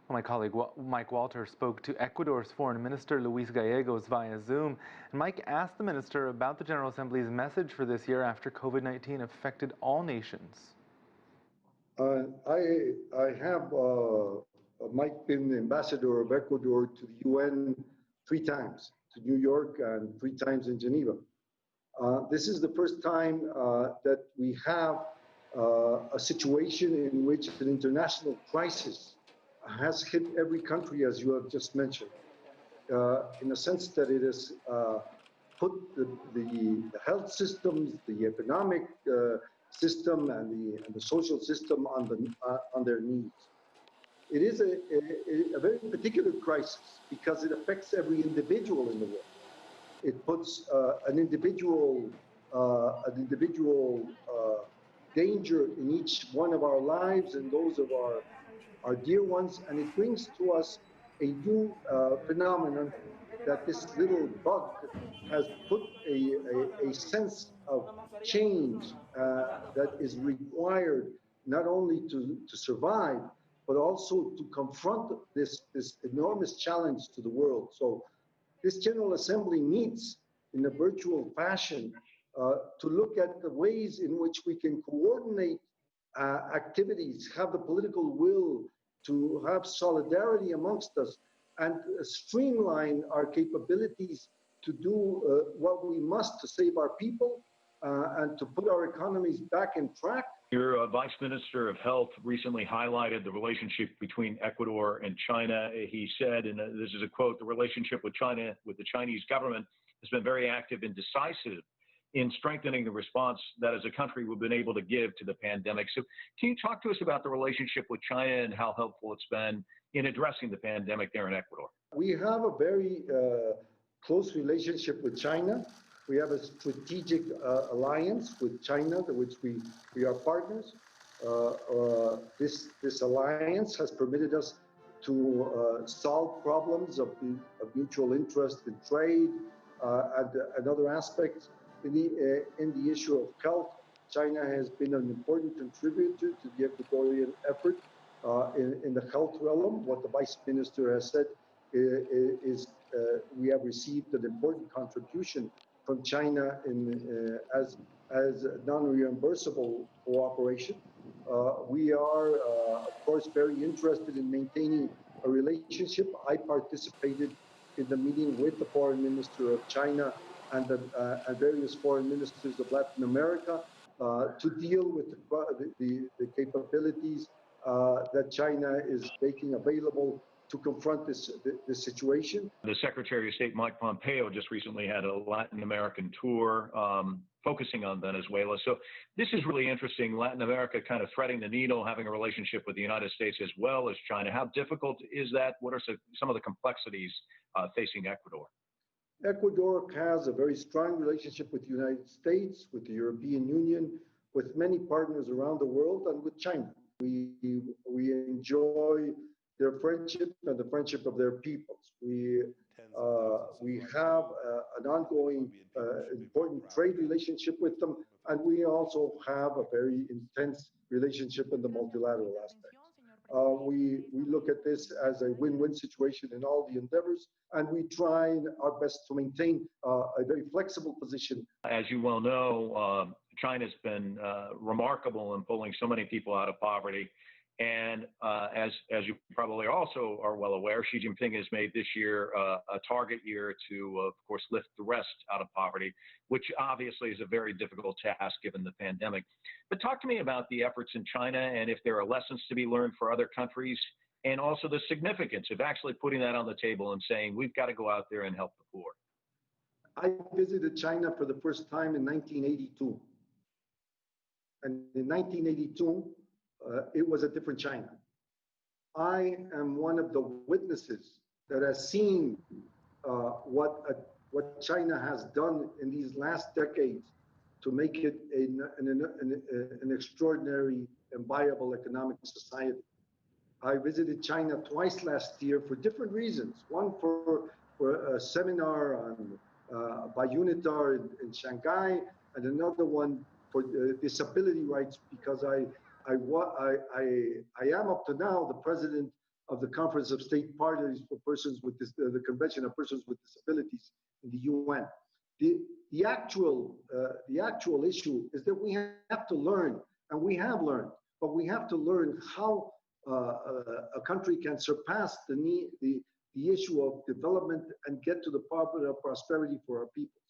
My colleague Mike Walter spoke to Ecuador's Foreign Minister Luis Gallegos via Zoom. And Mike asked the minister about the General Assembly's message for this year after COVID-19 affected all nations. I have, Mike, been the ambassador of Ecuador to the UN 3 times, to New York and 3 times in Geneva. This is the first time that we have a situation in which an international crisis has hit every country, as you have just mentioned, in the sense that it has put the health systems, the economic system, and the social system on their knees. It is a very particular crisis because it affects every individual in the world. It puts an individual danger in each one of our lives and those of our dear ones, and it brings to us a new phenomenon that this little bug has put a sense of change that is required not only to survive, but also to confront this enormous challenge to the world. So this General Assembly meets in a virtual fashion to look at the ways in which we can coordinate activities, have the political will to have solidarity amongst us, and streamline our capabilities to do what we must to save our people and to put our economies back in track. Your Vice Minister of Health recently highlighted the relationship between Ecuador and China. He said, and this is a quote, "The relationship with China, with the Chinese government, has been very active and decisive in strengthening the response that as a country we've been able to give to the pandemic." So can you talk to us about the relationship with China and how helpful it's been in addressing the pandemic there in Ecuador? We have a very close relationship with China. We have a strategic alliance with China, which we are partners. This alliance has permitted us to solve problems of mutual interest in trade and other aspects. In the issue of health, China has been an important contributor to the Ecuadorian effort in the health realm. What the Vice Minister has said is we have received an important contribution from China as non-reimbursable cooperation. We are, of course, very interested in maintaining a relationship. I participated in the meeting with the Foreign Minister of China and various foreign ministers of Latin America to deal with the capabilities that China is making available to confront this situation. The Secretary of State, Mike Pompeo, just recently had a Latin American tour focusing on Venezuela. So this is really interesting. Latin America kind of threading the needle, having a relationship with the United States as well as China. How difficult is that? What are some of the complexities facing Ecuador? Ecuador has a very strong relationship with the United States, with the European Union, with many partners around the world, and with China. We enjoy their friendship and the friendship of their peoples. We have an ongoing important trade relationship with them, and we also have a very intense relationship in the multilateral aspect. We look at this as a win-win situation in all the endeavors, and we try our best to maintain a very flexible position. As you well know, China's been remarkable in pulling so many people out of poverty. And as you probably also are well aware, Xi Jinping has made this year a target year to, of course, lift the rest out of poverty, which obviously is a very difficult task given the pandemic. But talk to me about the efforts in China and if there are lessons to be learned for other countries, and also the significance of actually putting that on the table and saying, we've got to go out there and help the poor. I visited China for the first time in 1982. And in 1982, it was a different China. I am one of the witnesses that has seen what China has done in these last decades to make it an extraordinary and viable economic society. I visited China twice last year for different reasons. One for a seminar on by UNITAR in Shanghai, and another one for disability rights, because I am up to now the president of the Conference of State Parties for Persons with the Convention of Persons with Disabilities in the UN. The actual issue is that we have to learn, and we have learned, but we have to learn how a country can surpass the issue of development and get to the prosperity for our people.